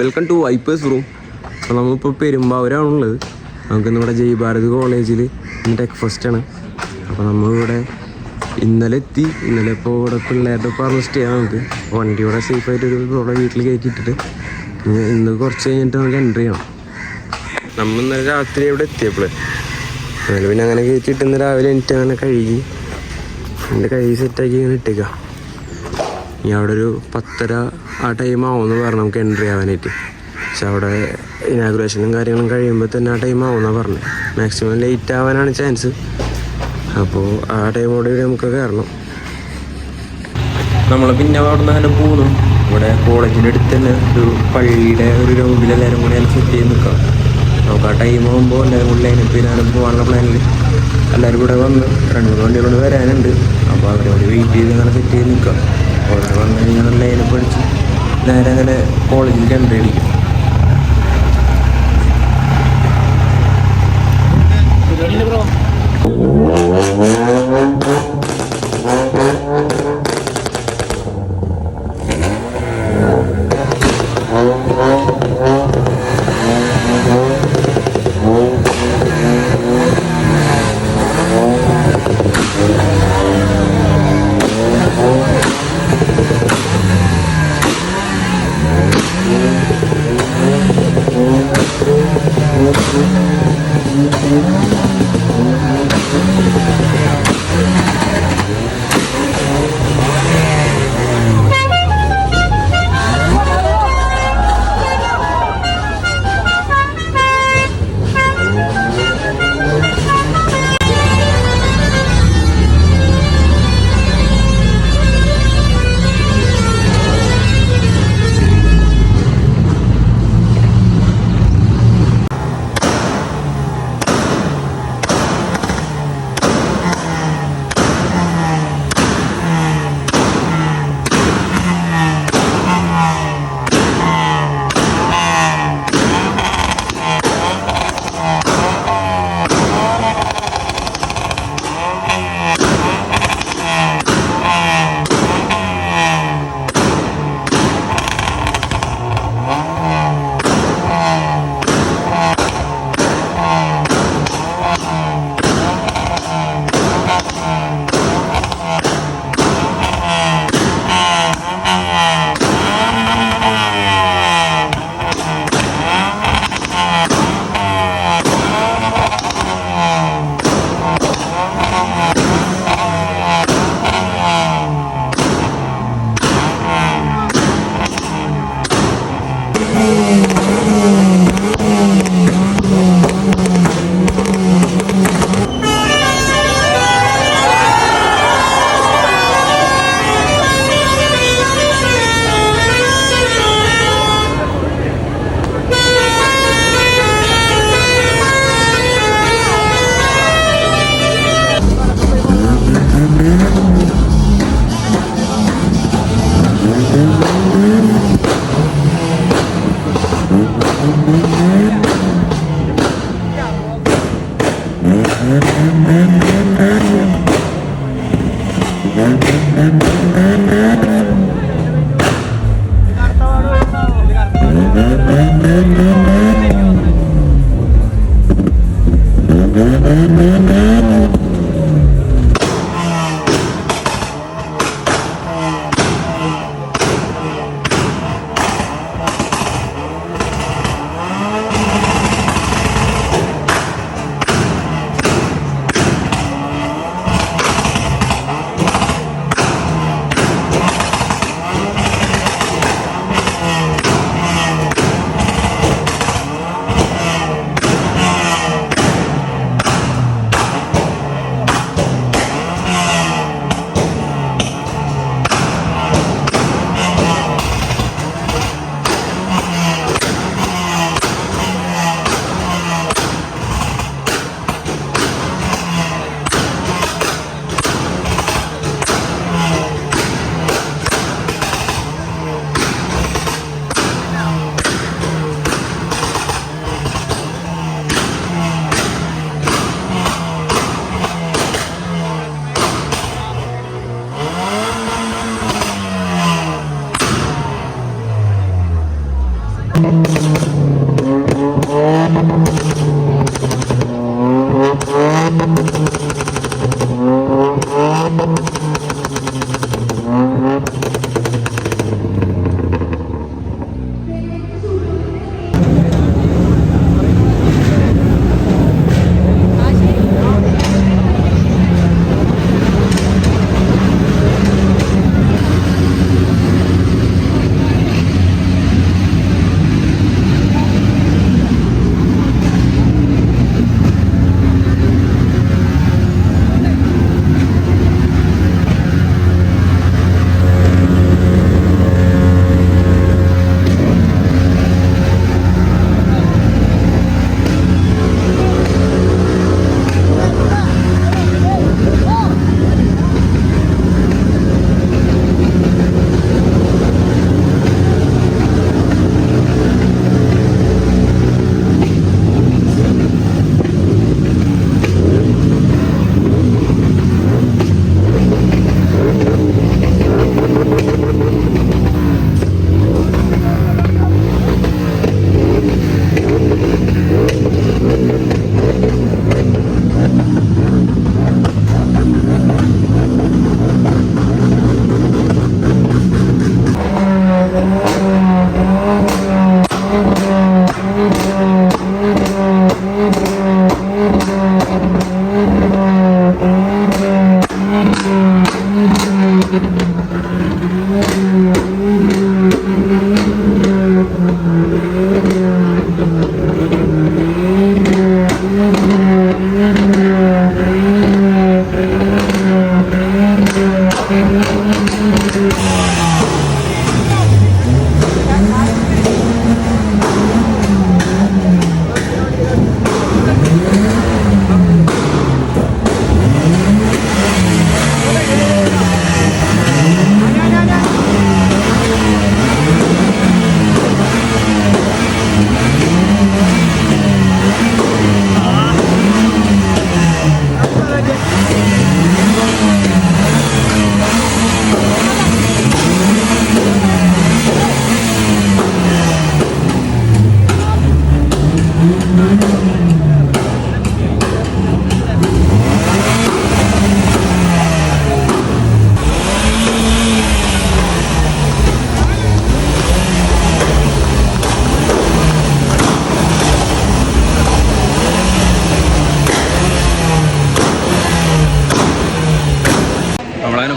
Welcome to wipers room. അപ്പോൾ നമ്മളിപ്പോൾ പെരുമ്പാവൂരാണുള്ളത്. നമുക്കിന്ന് ഇവിടെ ജയ് ഭാരത് കോളേജിൽ ഇന്ന് ടെക് ഫെസ്റ്റാണ്. അപ്പോൾ നമ്മളിവിടെ ഇന്നലെ എത്തി. ഇന്നലെ ഇപ്പോൾ ഇവിടെ പിള്ളേരുടെ പറഞ്ഞ് സ്റ്റേ ആണ്. നമുക്ക് വണ്ടി ഇവിടെ സേഫായിട്ട് ഇവിടെ വീട്ടിൽ കയറ്റിയിട്ടിട്ട് ഇന്ന് കുറച്ച് കഴിഞ്ഞിട്ട് നമുക്ക് എൻട്രി ചെയ്യണം. നമ്മൾ ഇന്നലെ രാത്രി ഇവിടെ എത്തിയപ്പോൾ എന്നാലും പിന്നെ അങ്ങനെ കയറ്റിയിട്ട് ഇന്ന് രാവിലെ എനിക്ക് അങ്ങനെ കഴുകി എൻ്റെ കൈ സെറ്റാക്കി ഇങ്ങനെ ഇട്ടേക്കാം. ഇനി അവിടെ ഒരു 10:30 ആ ടൈം ആവുമെന്ന് പറഞ്ഞു നമുക്ക് എൻട്രി ആവാനായിട്ട്. പക്ഷെ അവിടെ ഇനാഗുറേഷനും കാര്യങ്ങളും കഴിയുമ്പോൾ തന്നെ ആ ടൈം ആവുമെന്നാണ് പറഞ്ഞത്. മാക്സിമം ലേറ്റ് ആവാനാണ് ചാൻസ്. അപ്പോൾ ആ ടൈമോട് കൂടി നമുക്ക് കയറണം. നമ്മൾ പിന്നെ അവിടെ നിന്ന് അങ്ങനെ പോകുന്നു. ഇവിടെ കോളേജിൻ്റെ അടുത്ത് തന്നെ ഒരു പള്ളിയുടെ ഒരു ഗ്രൗണ്ടിൽ എല്ലാവരും കൂടി അങ്ങനെ സെറ്റ് ചെയ്ത് നിൽക്കാം. നമുക്ക് ആ ടൈം ആകുമ്പോൾ എല്ലാവരും കൂടി ലൈനപ്പ് ചെയ്താലും പോകാനുള്ള പ്ലാനിൽ എല്ലാവരും കൂടെ വന്ന് 2-3 വണ്ടികളോട് വരാനുണ്ട്. അപ്പോൾ അവരോട് വെയിറ്റ് ചെയ്ത് അങ്ങനെ സെറ്റ് ചെയ്ത് നിൽക്കാം. അവിടെ വന്ന് കഴിഞ്ഞാൽ ലൈനപ്പ് അടിച്ച് നേരെ അങ്ങനെ കോളേജിൽ എൻട്രി അടിക്കും.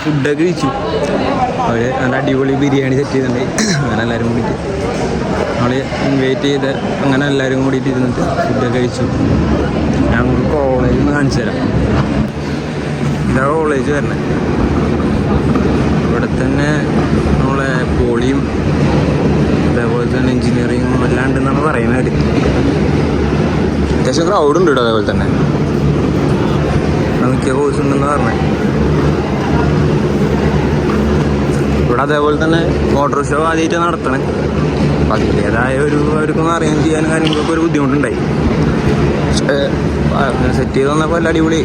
ഫുഡൊക്കെ കഴിച്ചു. അവർ നല്ല അടിപൊളി ബിരിയാണി സെറ്റ് ചെയ്തിട്ടുണ്ട്. അങ്ങനെ എല്ലാവരും കൂടിയിട്ട് നമ്മൾ ഇൻവൈറ്റ് ചെയ്ത് അങ്ങനെ എല്ലാവരും കൂടിയിട്ട് ഇരുന്നിട്ട് ഫുഡൊക്കെ കഴിച്ചു. ഞങ്ങൾ കോളേജിൽ നിന്ന് കാണിച്ചു തരാം. ഇതാ കോളേജ് വരണേ. ഇവിടെ തന്നെ നമ്മളെ പോളിയും അതേപോലെ തന്നെ എൻജിനീയറിങ്ങും എല്ലാം ഉണ്ടെന്നാണ് പറയുന്നത്. അത്യാവശ്യം ക്രൗഡ് ഉണ്ട് കേട്ടോ. അതേപോലെ തന്നെ മിക്ക കോഴ്സ് ഉണ്ടെന്ന് പറഞ്ഞത്. ഇവിടെ അതേപോലെ തന്നെ മോട്ടോർ ഷോ ആദ്യമായിട്ട് നടത്തണേ. അപ്പം അതിൻ്റേതായ അവർക്കൊന്നും അറിയാൻ ചെയ്യാനും കാര്യങ്ങളൊക്കെ ഒരു ബുദ്ധിമുട്ടുണ്ടായി. പക്ഷേ സെറ്റ് ചെയ്ത് വന്നപ്പോൾ എല്ലാം അടിപൊളി.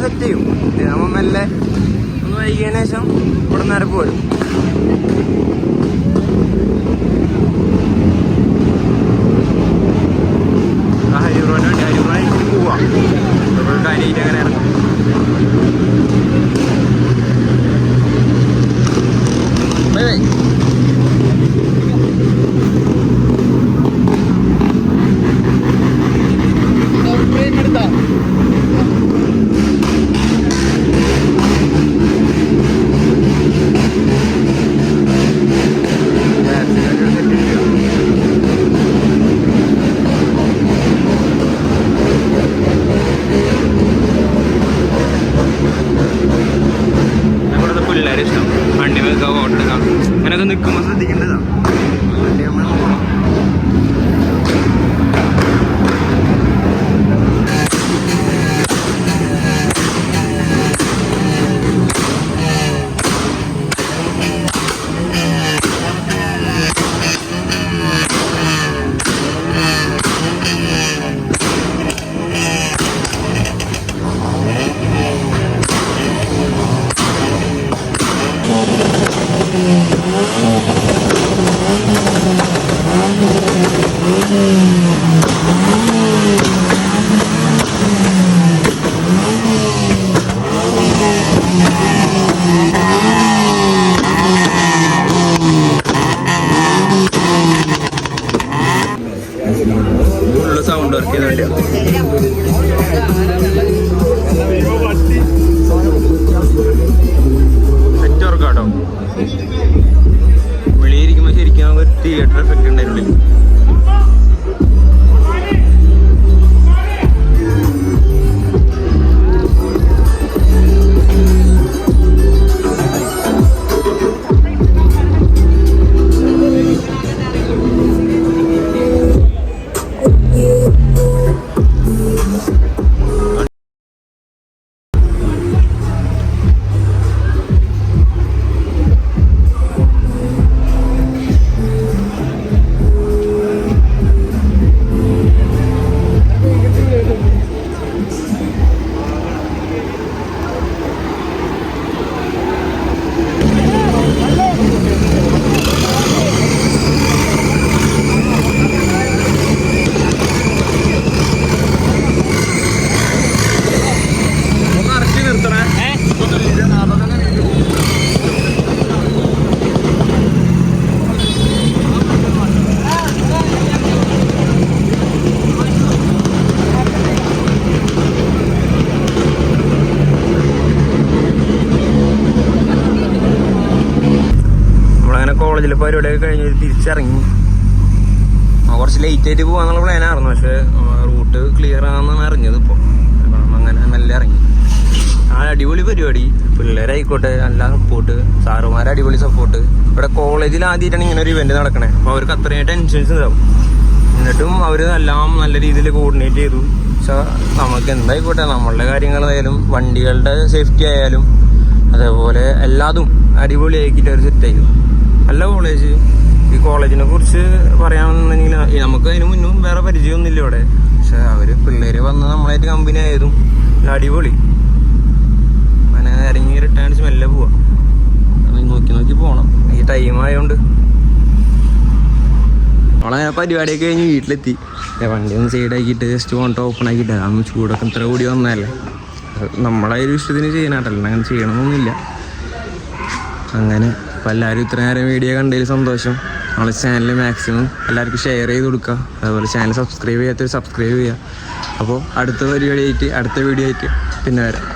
സെറ്റ് ചെയ്യും. നമ്മൾ മെല്ലെ ഒന്ന് വൈകിയതിനു ശേഷം ഇവിടെ നേരെ പോരും. ഹരിബ്രോന് വേണ്ടി ഹരിബ്രോനായിട്ട് പോവാം. കാര്യമായിട്ട് അങ്ങനെ ഇറങ്ങും. എല്ലാവരും ഇഷ്ടം. വണ്ടി വെക്കുക, ഫോട്ടോ എടുക്കാം, അങ്ങനെയൊക്കെ നിൽക്കുമ്പോൾ ശ്രദ്ധിക്കേണ്ടതാണ്. സൗണ്ട് വർക്ക് ചെയ്തോണ്ട് സെറ്റ് വർക്കാട്ടോ. വെളിയിരിക്കുമ്പോൾ ശരിക്കും നമുക്ക് ഒരു തിയേറ്റർ എഫക്റ്റ് ഉണ്ടായിരുന്നില്ല. കോളേജിലെ പരിപാടിയൊക്കെ കഴിഞ്ഞ് തിരിച്ചിറങ്ങി. കുറച്ച് ലേറ്റ് ആയിട്ട് പോകാന്നുള്ള പ്ലാനായിരുന്നു, പക്ഷെ റൂട്ട് ക്ലിയർ ആണെന്നാണ് അറിഞ്ഞത്. ഇപ്പോൾ അങ്ങനെ നല്ല ഇറങ്ങി. അടിപൊളി പരിപാടി, പിള്ളേരായിക്കോട്ടെ നല്ല സപ്പോർട്ട്, സാറുമാർ അടിപൊളി സപ്പോർട്ട്. ഇവിടെ കോളേജിൽ ആദ്യമായിട്ടാണ് ഇങ്ങനെ ഒരു ഇവന്റ് നടക്കണേ, അപ്പോൾ അവർക്ക് അത്രയും ടെൻഷൻസ് ഉണ്ടാവും. എന്നിട്ടും അവർ എല്ലാം നല്ല രീതിയിൽ കോർഡിനേറ്റ് ചെയ്തു. പക്ഷെ നമുക്ക് എന്തായിക്കോട്ടെ, നമ്മളുടെ കാര്യങ്ങളായാലും വണ്ടികളുടെ സേഫ്റ്റി ആയാലും അതേപോലെ എല്ലാതും അടിപൊളിയാക്കിയിട്ട് അവർ സെറ്റ് ചെയ്തു. നല്ല കോളേജ്. ഈ കോളേജിനെ കുറിച്ച് പറയാമെന്നുണ്ടെങ്കിൽ നമുക്ക് അതിന് മുന്നും വേറെ പരിചയമൊന്നുമില്ല ഇവിടെ. പക്ഷെ അവർ പിള്ളേർ വന്ന് നമ്മളായിട്ട് കമ്പനി ആയതും അടിപൊളി. അങ്ങനെ ഇറങ്ങി റിട്ടേൺ മെല്ലെ പോവാം. നോക്കി പോകണം, ഈ ടൈം ആയതുകൊണ്ട്. നമ്മളങ്ങനെ പരിപാടിയൊക്കെ കഴിഞ്ഞ് വീട്ടിലെത്തി. വണ്ടി ഒന്ന് സൈഡാക്കിയിട്ട് ജസ്റ്റ് പോകണ്ട ഓപ്പൺ ആക്കിയിട്ട് അതൊന്നും ചൂടൊക്കെ ഇത്ര കൂടി വന്നതല്ലേ. നമ്മളെ ഒരു ഇഷ്ടത്തിന് ചെയ്യാനായിട്ടല്ല, അങ്ങനെ ചെയ്യണമെന്നൊന്നുമില്ല. അങ്ങനെ അപ്പോൾ എല്ലാവരും ഇത്ര നേരം വീഡിയോ കണ്ടതിൽ സന്തോഷം. നമ്മളെ ചാനൽ മാക്സിമം എല്ലാവർക്കും ഷെയർ ചെയ്ത് കൊടുക്കുക. അതുപോലെ ചാനൽ സബ്സ്ക്രൈബ് ചെയ്യാത്തവർ സബ്സ്ക്രൈബ് ചെയ്യുക. അപ്പോൾ അടുത്ത വീഡിയോ ആയിട്ട് പിന്നെ വരാം.